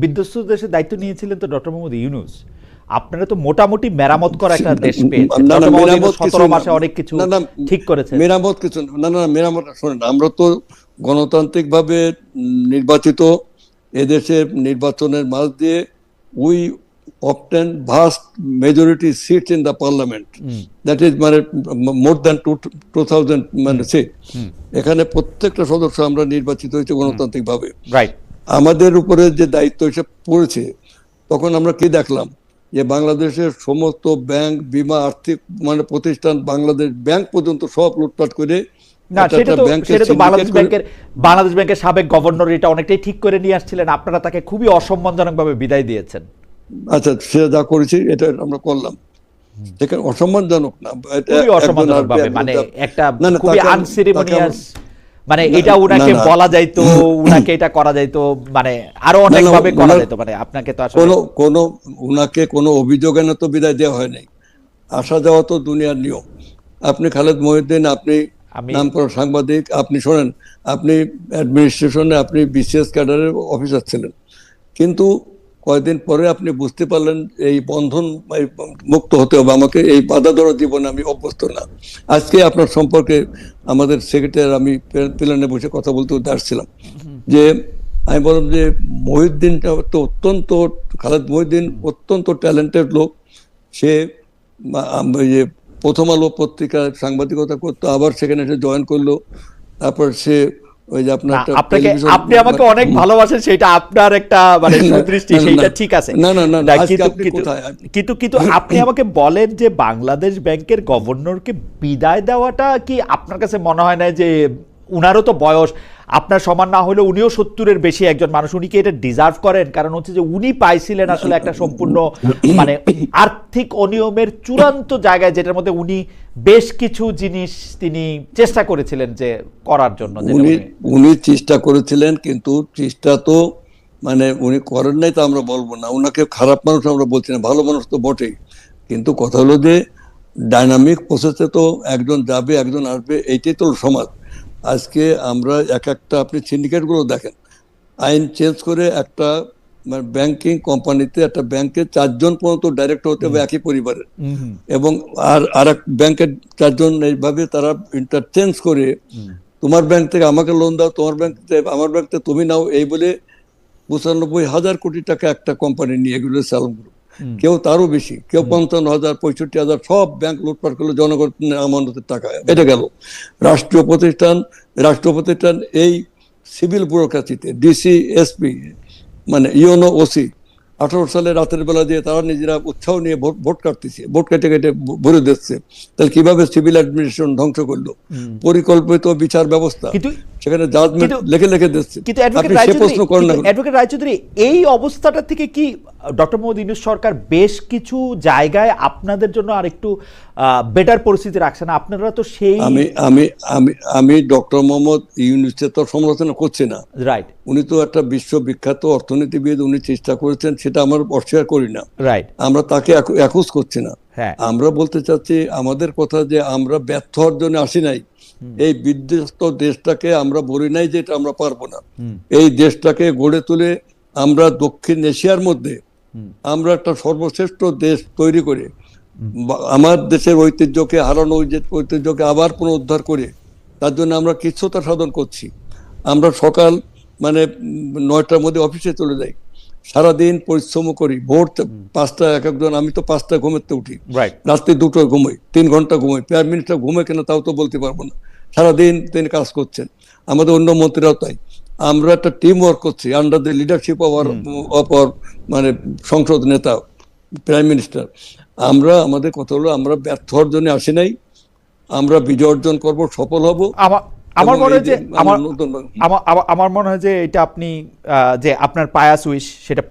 বিধ্বস্ত দেশের দায়িত্ব নিয়েছিলেন তো ডক্টর মোহাম্মদ ইউনূস। আপনারা তো মোটামুটি মেরামত করা একটা দেশ পেয়েছেন। ডক্টর মোহাম্মদ ইউনূস 17 মাসে অনেক কিছু ঠিক করেছেন। মেরামত কিছু না, মেরামত শোনেন, আমরা তো গণতান্ত্রিকভাবে নির্বাচিত এদেশের নির্বাচনের মাঝ দিয়ে we obtain vast majority seats in the parliament. That is মানে more than 2000 মানে সিট। এখানে প্রত্যেকটা সদস্য আমরা নির্বাচিত হয়েছে গণতান্ত্রিক ভাবে। আমাদের উপরে যে দায়িত্ব হিসেবে পড়েছে, তখন আমরা কি দেখলাম যে বাংলাদেশের সমস্ত ব্যাংক, বীমা, আর্থিক মানে প্রতিষ্ঠান, বাংলাদেশ ব্যাংক পর্যন্ত সব লুটপাট করে, না সেটা তো বাংলাদেশ ব্যাংকের সাবেক গভর্নর এটা অনেকটাই ঠিক করে নিয়ে আসছিলেন, আপনারা তাকে খুবই অসম্মানজনকভাবে বিদায় দিয়েছেন। আচ্ছা, সে যা করেছি এটা আমরা করলাম, সেখানে অসম্মানজনক না, মানে একটা খুবই আনসেরিমনিয়াস, মানে এটা উনাকে বলা যাইতো, উনাকে এটা করা যাইতো, মানে আরো অনেক ভাবে করা যাইতো, মানে আপনাকে তো আসলে কোনো উনাকে কোনো অভিযোগ এনে তো বিদায় দেওয়া হয় নাই, আসা যাওয়া তো দুনিয়ার নিয়ম। আপনি খালেদ মহিউদ্দিন, আপনি নামকরা সাংবাদিক, আপনি শোনেন, আপনি অ্যাডমিনিস্ট্রেশনে আপনি বিসিএস ক্যাডারের অফিসার ছিলেন, কিন্তু কয়েকদিন পরে আপনি বুঝতে পারলেন এই বন্ধন মুক্ত হতে হবে আমাকে, এই বাধা ধরা জীবনে আমি অভ্যস্ত না। আজকে আপনার সম্পর্কে আমাদের সেক্রেটারি, আমি প্ল্যানে বসে কথা বলতে আসছিলাম, যে আমি বললাম যে মহিউদ্দিনটা তো অত্যন্ত, খালেদ মহিউদ্দিন অত্যন্ত ট্যালেন্টেড লোক। সে প্রথম আলো পত্রিকার সাংবাদিকতা করতো, আবার সেখানে এসে জয়েন করলো, তারপর সে ওই যে আপনি আমাকে অনেক ভালোবাসেন, সেটা আপনার একটা মানে সুদৃষ্টি, সেটা ঠিক আছে। কিন্তু আপনি আমাকে বলেন যে বাংলাদেশ ব্যাংকের গভর্নরকে বিদায় দেওয়াটা কি আপনার কাছে মনে হয় না যে উনারও তো বয়স আপনার সমান না হলেও উনিও 70-এর বেশি একজন মানুষ, উনি কি এটা ডিজার্ভ করেন? কারণ হচ্ছে যে উনি পাইছিলেন আসলে একটা সম্পূর্ণ মানে আর্থিক অনিয়মের চূড়ান্ত জায়গায়, যেটার মধ্যে উনি বেশ কিছু জিনিস তিনি চেষ্টা করেছিলেন যে করার জন্য। উনি চেষ্টা করেছিলেন, কিন্তু চেষ্টা তো মানে উনি করেন নাই তো আমরা বলবো না, উনাকে খারাপ মানুষ আমরা বলছি না, ভালো মানুষ তো বটেই। কিন্তু কথা হলো যে ডাইনামিক প্রসেসে তো একজন যাবে একজন আসবে, এইটাই তো সমাজ। আজকে আমরা একটা আপনি সিন্ডিকেটগুলো দেখেন, আইন চেঞ্জ করে একটা ব্যাংকিং কোম্পানিতে একটা ব্যাংকে 4 জন পর্যন্ত ডাইরেক্টর হতে হবে একই পরিবারের, এবং আর এক ব্যাংকের 4 জন এইভাবে তারা ইন্টারচেঞ্জ করে, তোমার ব্যাংক থেকে আমাকে লোন দাও, তোমার ব্যাংক থেকে আমার ব্যাংক থেকে তুমি নাও, এই বলে 95,000 কোটি টাকা একটা কোম্পানি নিয়ে গেল সালাম গ্রুপ। কেউ তারও বেশি, কেউ 55,000, 65,000, সব ব্যাংক লুটপাট করলো জনগণের আমানতের টাকা। এটা গেল রাষ্ট্রীয় প্রতিষ্ঠান। এই সিভিল ব্যুরোক্রেসিতে ডিসি, এসপি, মানে ইউনো, ওসি 18 সালে রাতের বেলা দিয়ে তারা নিজেরা উৎসাহ নিয়ে ভোট কাটতেছে, ভোট কেটে ভরে দিচ্ছে। তাহলে কিভাবে সিভিল অ্যাডমিনিস্ট্রেশন ধ্বংস করলো, পরিকল্পিত বিচার ব্যবস্থা, সেখানে জাজমেন্ট লিখে দিচ্ছে। কিন্তু অ্যাডভোকেট রায়চৌধুরী, এই অবস্থাটা থেকে কি ডক্টর মোহাম্মদ ইউনূস সরকার বেশ কিছু জায়গায় আপনাদের জন্য আরেকটু বেটার পরিস্থিতি রাখছে না? আপনারা তো সেই আমি ডক্টর মোহাম্মদ ইউনূসের তো সমালোচনা করছি না, রাইট, উনি তো একটা বিশ্ববিখ্যাত অর্থনীতিবিদ, উনি চেষ্টা করেছেন, সেটা আমার অস্বীকার করি না, রাইট, আমরা তাকে অ্যাকুজ করছি না। আমরা বলতে চাচ্ছি আমাদের কথা যে আমরা ব্যর্থ হওয়ার জন্য আসি নাই, এই বিধ্বস্ত দেশটাকে আমরা বলি নাই যে এটা আমরা পারবো না, এই দেশটাকে গড়ে তুলে আমরা দক্ষিণ এশিয়ার মধ্যে আমরা একটা সর্বশ্রেষ্ঠ দেশ তৈরি করে আমার দেশের ঐতিহ্যকে, হারানো ঐতিহ্যকে আবার পুনরুদ্ধার করে তার জন্য আমরা কিছুটা সাধন করছি। আমরা সকাল মানে 9টার মধ্যে অফিসে চলে যাই, সারাদিন পরিশ্রম করি, ভোর 5টা, একজন, আমি তো 5টা ঘুমাতে উঠি, রাত্রে 2টোয় ঘুমাই, 3 ঘন্টা ঘুমাই, প্রায় মিনিটটা ঘুমে কেন তাও তো বলতে পারবো না। সারাদিন তিনি কাজ করছেন, আমাদের অন্য মন্ত্রীরাও তাই। আমরা একটা টিম ওয়ার্ক করছি under the leadership of our মানে সংসদ নেতা, প্রাইম মিনিস্টার। আমরা আমাদের কথা হলো আমরা ব্যর্থ হওয়ার জন্য আসি নাই, আমরা বিজয় অর্জন করবো, সফল হব। আমার মনে হয় যে এটা আপনি যে আপনার পায়াস উইশ সেটা